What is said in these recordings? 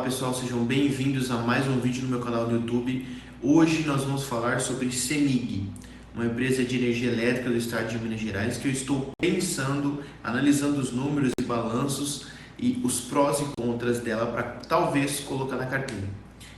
pessoal, sejam bem-vindos a mais um vídeo no meu canal no YouTube. Hoje nós vamos falar sobre CEMIG, uma empresa de energia elétrica do estado de Minas Gerais que eu estou pensando, analisando os números e balanços e os prós e contras dela para talvez colocar na carteira.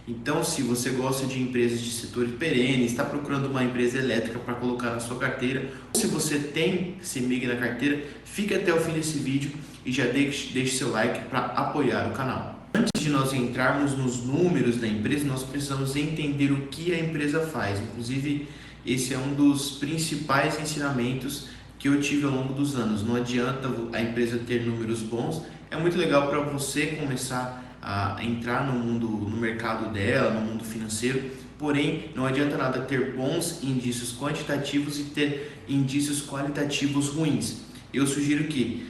Então, se você gosta de empresas de setores perenes, está procurando uma empresa elétrica para colocar na sua carteira, ou se você tem CEMIG na carteira, fique até o fim desse vídeo e já deixe seu like para apoiar o canal. Antes de nós entrarmos nos números da empresa, nós precisamos entender o que a empresa faz. Inclusive, esse é um dos principais ensinamentos que eu tive ao longo dos anos. Não adianta a empresa ter números bons, é muito legal para você começar a entrar no mercado dela, no mundo financeiro, porém não adianta nada ter bons indícios quantitativos e ter indícios qualitativos ruins. Eu sugiro que,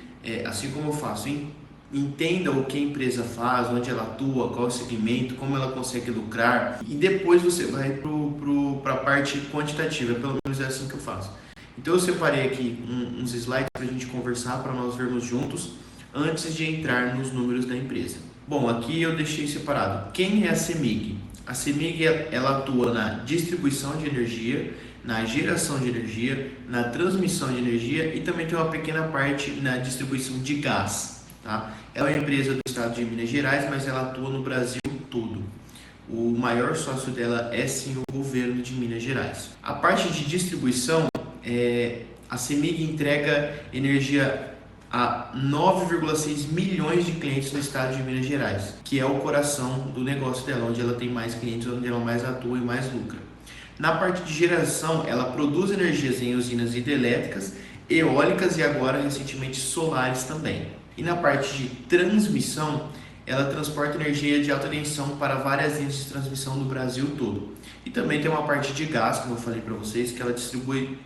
assim como eu faço, entenda o que a empresa faz, onde ela atua, qual é o segmento, como ela consegue lucrar, e depois você vai para a parte quantitativa, pelo menos é assim que eu faço. Então eu separei aqui uns slides para a gente conversar, para nós vermos juntos, antes de entrar nos números da empresa. Bom, aqui eu deixei separado. Quem é a CEMIG? A CEMIG ela atua na distribuição de energia, na geração de energia, na transmissão de energia e também tem uma pequena parte na distribuição de gás. Tá? Ela é uma empresa do estado de Minas Gerais, mas ela atua no Brasil todo. O maior sócio dela é sim o governo de Minas Gerais. A parte de distribuição, a CEMIG entrega energia a 9,6 milhões de clientes no estado de Minas Gerais, que é o coração do negócio dela, onde ela tem mais clientes, onde ela mais atua e mais lucra. Na parte de geração, ela produz energias em usinas hidrelétricas, eólicas e agora recentemente solares também. E na parte de transmissão, ela transporta energia de alta tensão para várias linhas de transmissão do Brasil todo. E também tem uma parte de gás, como eu falei para vocês, que ela distribui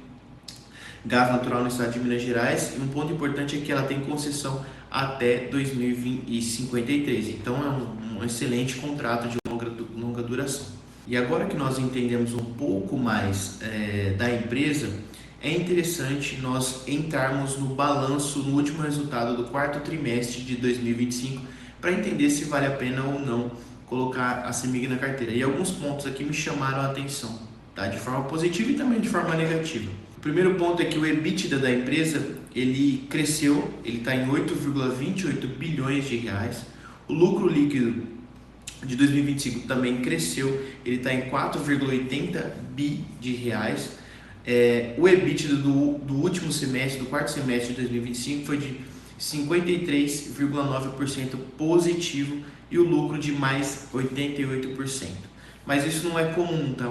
gás natural no estado de Minas Gerais, e um ponto importante é que ela tem concessão até 2053, então é um excelente contrato de longa duração. E agora que nós entendemos um pouco mais da empresa, é interessante nós entrarmos no balanço, no último resultado do quarto trimestre de 2025, para entender se vale a pena ou não colocar a CEMIG na carteira. E alguns pontos aqui me chamaram a atenção, tá? De forma positiva e também de forma negativa. O primeiro ponto é que o EBITDA da empresa, ele cresceu, ele está em 8,28 bilhões de reais. O lucro líquido de 2025 também cresceu, ele está em 4,80 bi de reais. O EBITDA do último semestre, do quarto semestre de 2025, foi de 53,9% positivo e o lucro de mais 88%. Mas isso não é comum, tá?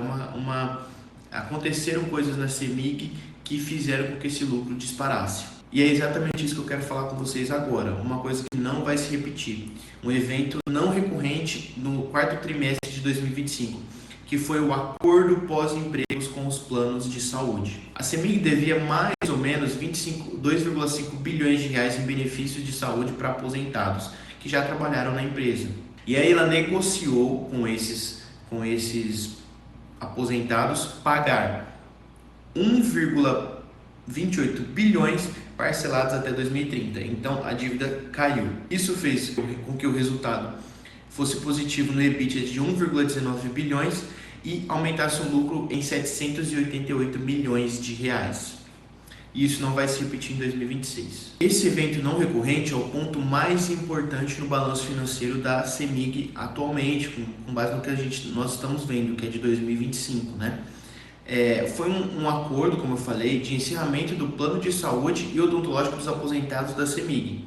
Aconteceram coisas na CEMIG que fizeram com que esse lucro disparasse. E é exatamente isso que eu quero falar com vocês agora. Uma coisa que não vai se repetir. Um evento não recorrente no quarto trimestre de 2025, que foi o acordo pós-empregos com os planos de saúde. A CEMIG devia mais ou menos 2,5 bilhões de reais em benefícios de saúde para aposentados que já trabalharam na empresa. E aí ela negociou com esses aposentados pagar 1,28 bilhões parcelados até 2030. Então a dívida caiu. Isso fez com que o resultado fosse positivo no EBITDA de 1,19 bilhões e aumentasse o lucro em 788 milhões de reais. E isso não vai se repetir em 2026. Esse evento não recorrente é o ponto mais importante no balanço financeiro da CEMIG atualmente, com base no que nós estamos vendo, que é de 2025, né? Foi um acordo, como eu falei, de encerramento do plano de saúde e odontológico dos aposentados da CEMIG.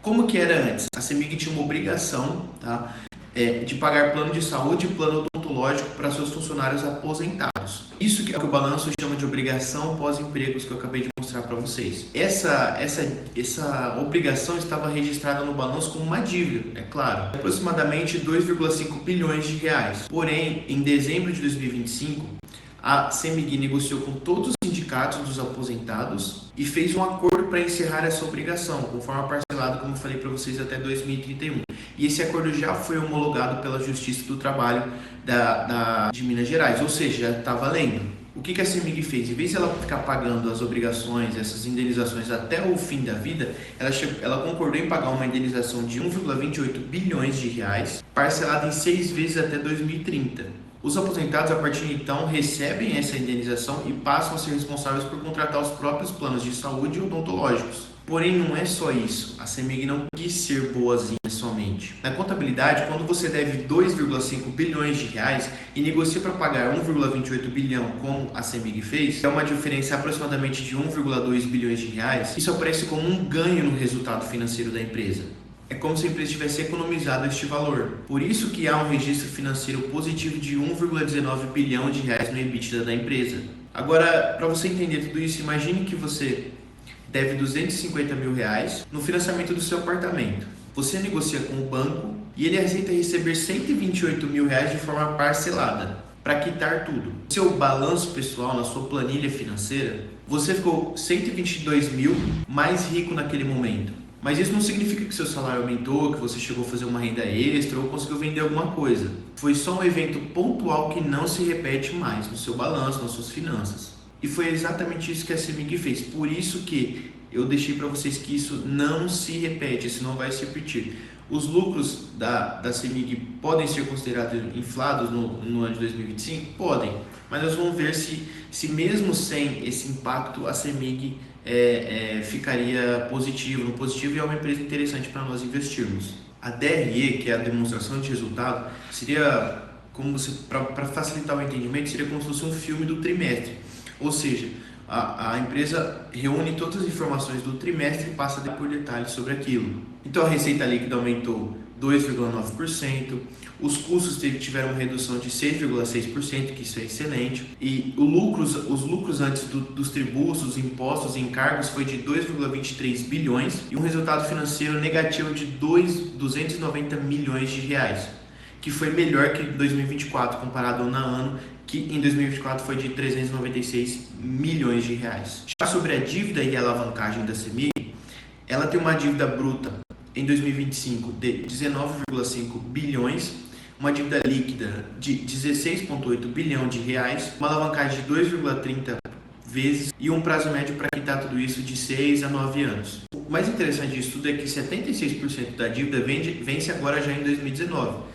Como que era antes? A CEMIG tinha uma obrigação, tá, de pagar plano de saúde e plano odontológico para seus funcionários aposentados. Isso que é o que o balanço chama de obrigação pós-empregos, que eu acabei de mostrar para vocês. Essa obrigação estava registrada no balanço como uma dívida, é claro, aproximadamente 2,5 bilhões de reais. Porém, em dezembro de 2025, a CEMIG negociou com todos os sindicatos dos aposentados e fez um acordo para encerrar essa obrigação, com forma parcelada, como eu falei para vocês, até 2031. E esse acordo já foi homologado pela Justiça do Trabalho de Minas Gerais, ou seja, já está valendo. O que a CEMIG fez? Em vez de ela ficar pagando as obrigações, essas indenizações até o fim da vida, ela concordou em pagar uma indenização de 1,28 bilhões de reais, parcelada em 6 vezes até 2030. Os aposentados, a partir de então, recebem essa indenização e passam a ser responsáveis por contratar os próprios planos de saúde odontológicos. Porém, não é só isso. A CEMIG não quis ser boazinha somente. Na contabilidade, quando você deve 2,5 bilhões de reais e negocia para pagar 1,28 bilhão, como a CEMIG fez, é uma diferença aproximadamente de 1,2 bilhões de reais, isso aparece como um ganho no resultado financeiro da empresa. É como se a empresa tivesse economizado este valor. Por isso que há um registro financeiro positivo de 1,19 bilhão de reais no EBITDA da empresa. Agora, para você entender tudo isso, imagine que você deve 250 mil reais no financiamento do seu apartamento. Você negocia com o banco e ele aceita receber 128 mil reais de forma parcelada para quitar tudo. No seu balanço pessoal, na sua planilha financeira, você ficou 122 mil mais rico naquele momento. Mas isso não significa que seu salário aumentou, que você chegou a fazer uma renda extra ou conseguiu vender alguma coisa. Foi só um evento pontual que não se repete mais no seu balanço, nas suas finanças. E foi exatamente isso que a CEMIG fez. Por isso que eu deixei para vocês que isso não se repete, isso não vai se repetir. Os lucros da CEMIG podem ser considerados inflados no ano de 2025? Podem, mas nós vamos ver se mesmo sem esse impacto a CEMIG ficaria no positivo, e é uma empresa interessante para nós investirmos. A DRE, que é a demonstração de resultado, seria, para facilitar o entendimento, seria como se fosse um filme do trimestre. Ou seja, a empresa reúne todas as informações do trimestre e passa por detalhes sobre aquilo. Então a receita líquida aumentou 2,9%, os custos tiveram uma redução de 6,6%, que isso é excelente, e os lucros antes dos tributos, impostos e encargos foi de 2,23 bilhões e um resultado financeiro negativo de 290 milhões de reais, que foi melhor que 2024, comparado ao ano, que em 2024 foi de 396 milhões de reais. Já sobre a dívida e a alavancagem da CEMIG, ela tem uma dívida bruta em 2025 de 19,5 bilhões, uma dívida líquida de 16,8 bilhão de reais, uma alavancagem de 2,30 vezes e um prazo médio para quitar tudo isso de 6 a 9 anos. O mais interessante disso tudo é que 76% da dívida vence agora já em 2029.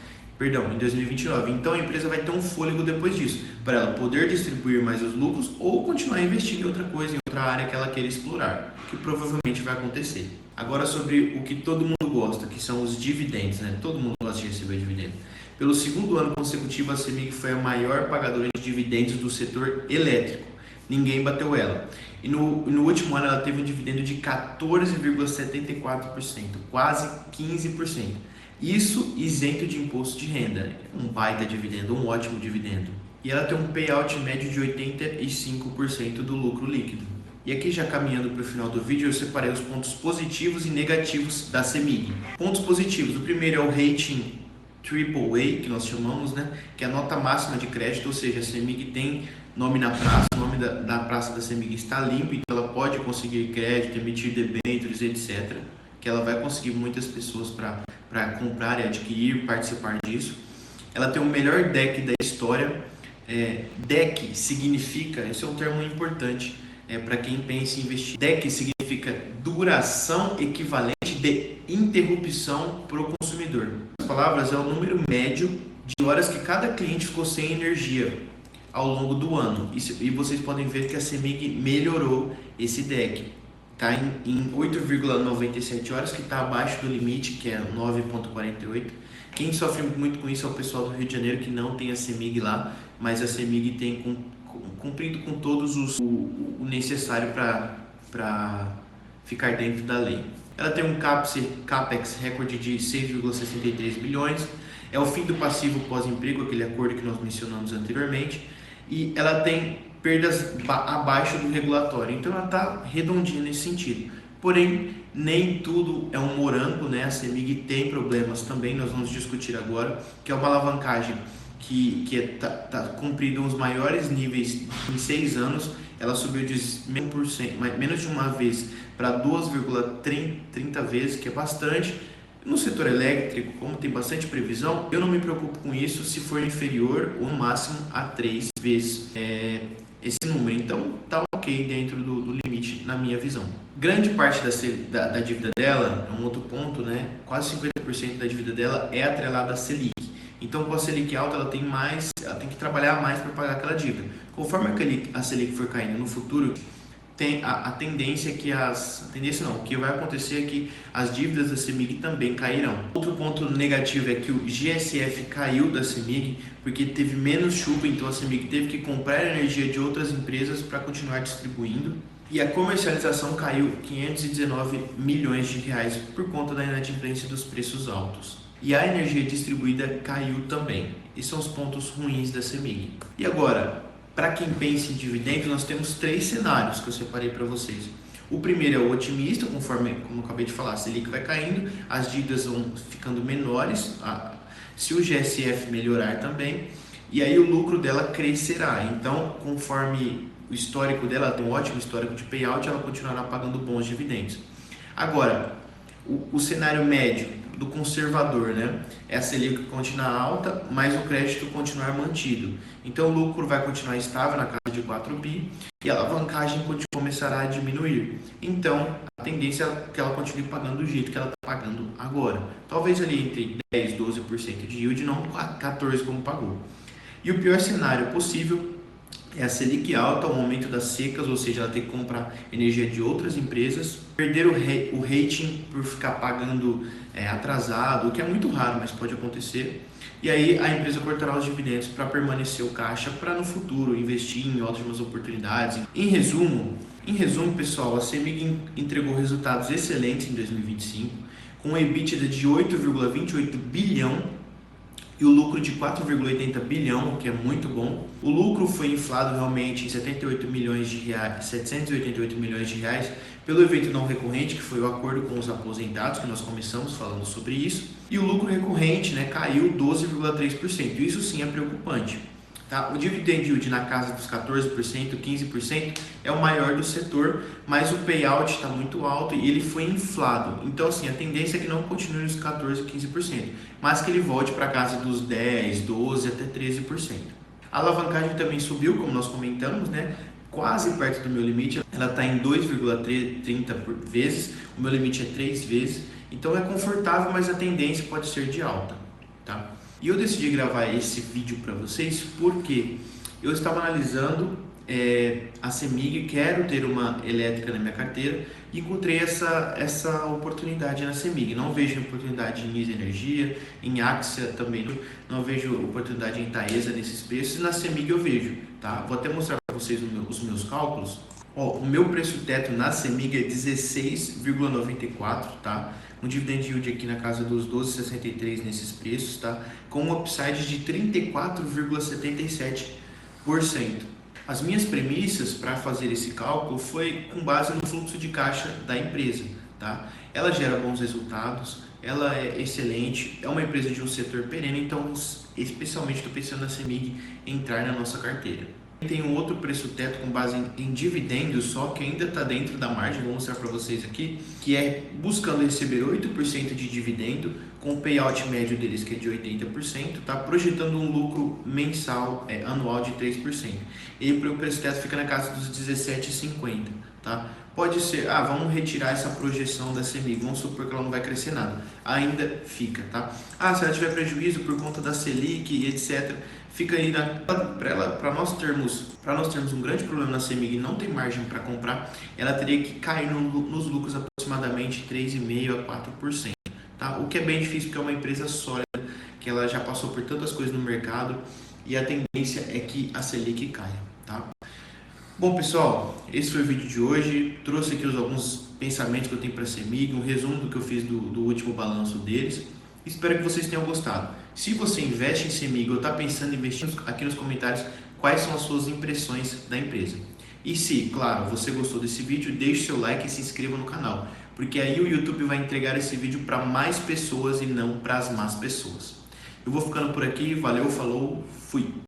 Então a empresa vai ter um fôlego depois disso, para ela poder distribuir mais os lucros ou continuar investindo em outra coisa, em outra área que ela queira explorar, que provavelmente vai acontecer. Agora sobre o que todo mundo gosta, que são os dividendos, né? Todo mundo gosta de receber dividendos. Pelo segundo ano consecutivo, a CEMIG foi a maior pagadora de dividendos do setor elétrico. Ninguém bateu ela. E no último ano ela teve um dividendo de 14,74%, quase 15%. Isso isento de imposto de renda. Um baita dividendo, um ótimo dividendo. E ela tem um payout médio de 85% do lucro líquido. E aqui, já caminhando para o final do vídeo, eu separei os pontos positivos e negativos da CEMIG. Pontos positivos: o primeiro é o rating AAA, que nós chamamos, né? Que é a nota máxima de crédito, ou seja, a CEMIG tem nome na praça, o nome da praça da CEMIG está limpo, então ela pode conseguir crédito, emitir debêntures, etc. Que ela vai conseguir muitas pessoas para comprar e adquirir, participar disso. Ela tem o melhor DEC da história. DEC significa, esse é um termo importante para quem pensa em investir. DEC significa duração equivalente de interrupção para o consumidor. As palavras é o número médio de horas que cada cliente ficou sem energia ao longo do ano. E vocês podem ver que a CEMIG melhorou esse DEC. Está em 8,97 horas, que está abaixo do limite, que é 9,48. Quem sofre muito com isso é o pessoal do Rio de Janeiro, que não tem a CEMIG lá, mas a CEMIG tem cumprido com todos o necessário para ficar dentro da lei. Ela tem um CAPEX recorde de 6,63 bilhões, é o fim do passivo pós-emprego, aquele acordo que nós mencionamos anteriormente, e ela tem perdas abaixo do regulatório, então ela está redondinha nesse sentido. Porém, nem tudo é um morango, né? A CEMIG tem problemas também, nós vamos discutir agora, que é uma alavancagem que está cumprindo os maiores níveis em 6 anos. Ela subiu de menos de uma vez para 2,30 vezes, que é bastante, No setor elétrico, como tem bastante previsão, eu não me preocupo com isso se for inferior ou no máximo a 3 vezes esse número. Então, tá ok dentro do limite na minha visão. Grande parte da dívida dela, é um outro ponto, né? Quase 50% da dívida dela é atrelada à Selic. Então, com a Selic alta, ela tem que trabalhar mais para pagar aquela dívida. Conforme a Selic for caindo no futuro, tem a tendência que o que vai acontecer é que as dívidas da CEMIG também cairão. Outro ponto negativo é que o GSF caiu da CEMIG porque teve menos chuva, então a CEMIG teve que comprar energia de outras empresas para continuar distribuindo. E a comercialização caiu 519 milhões de reais por conta da inadimplência dos preços altos. E a energia distribuída caiu também. Esses são os pontos ruins da CEMIG. E agora, para quem pensa em dividendos, nós temos 3 cenários que eu separei para vocês. O primeiro é o otimista, conforme, como eu acabei de falar, a Selic vai caindo, as dívidas vão ficando menores, se o GSF melhorar também, e aí o lucro dela crescerá. Então, conforme o histórico dela tem um ótimo histórico de payout, ela continuará pagando bons dividendos. Agora, o cenário médio do conservador, né? É a Selic continuar alta, mas o crédito continuar mantido. Então o lucro vai continuar estável na casa de 4 bi e a alavancagem começará a diminuir. Então a tendência é que ela continue pagando do jeito que ela está pagando agora. Talvez ali entre 10% e 12% de yield, não 14% como pagou. E o pior cenário possível é a Selic alta, o aumento das secas, ou seja, ela ter que comprar energia de outras empresas, perder o rating por ficar pagando atrasado, o que é muito raro, mas pode acontecer. E aí a empresa cortará os dividendos para permanecer o caixa para no futuro investir em ótimas oportunidades. Em resumo, pessoal, a CEMIG entregou resultados excelentes em 2025, com um EBITDA de 8,28 bilhão e o lucro de 4,80 bilhão, o que é muito bom. O lucro foi inflado realmente em 788 milhões de reais pelo evento não recorrente, que foi o acordo com os aposentados, que nós começamos falando sobre isso. E o lucro recorrente, né, caiu 12,3%. Isso sim é preocupante. Tá? O dividend yield na casa dos 14%, 15% é o maior do setor, mas o payout está muito alto e ele foi inflado. Então, assim, a tendência é que não continue nos 14%, 15%, mas que ele volte para a casa dos 10%, 12% até 13%. A alavancagem também subiu, como nós comentamos, né? Quase perto do meu limite, ela está em 2,30 vezes, o meu limite é 3 vezes, então é confortável, mas a tendência pode ser de alta, tá? E eu decidi gravar esse vídeo para vocês porque eu estava analisando a CEMIG, quero ter uma elétrica na minha carteira e encontrei essa oportunidade na CEMIG. Não vejo oportunidade em ISA Energia, em Axia também, não vejo oportunidade em Taesa nesses preços, e na CEMIG eu vejo, tá? Vou até mostrar para vocês os meus cálculos. Ó, o meu preço teto na CEMIG é 16,94, tá? Um dividend yield aqui na casa dos 12,63 nesses preços, tá? Com um upside de 34,77%. As minhas premissas para fazer esse cálculo foi com base no fluxo de caixa da empresa, tá? Ela gera bons resultados, ela é excelente, é uma empresa de um setor perene, então especialmente estou pensando na CEMIG entrar na nossa carteira. Tem um outro preço teto com base em dividendos, só que ainda está dentro da margem, vou mostrar para vocês aqui, que é buscando receber 8% de dividendo, com o payout médio deles que é de 80%, tá projetando um lucro mensal, anual de 3%. E o preço teto fica na casa dos 17,50, tá? Pode ser, vamos retirar essa projeção da CEMIG, vamos supor que ela não vai crescer nada, ainda fica, tá? Se ela tiver prejuízo por conta da Selic e etc., fica aí para nós termos um grande problema na CEMIG e não ter margem para comprar, ela teria que cair nos lucros aproximadamente 3,5% a 4%, tá? O que é bem difícil porque é uma empresa sólida, que ela já passou por tantas coisas no mercado e a tendência é que a Selic caia, tá? Bom, pessoal, esse foi o vídeo de hoje. Trouxe aqui alguns pensamentos que eu tenho para a CEMIG, um resumo do que eu fiz do último balanço deles. Espero que vocês tenham gostado. Se você investe em CEMIG ou está pensando em investir, aqui nos comentários quais são as suas impressões da empresa. E se, claro, você gostou desse vídeo, deixe seu like e se inscreva no canal, porque aí o YouTube vai entregar esse vídeo para mais pessoas e não para as más pessoas. Eu vou ficando por aqui, valeu, falou, fui!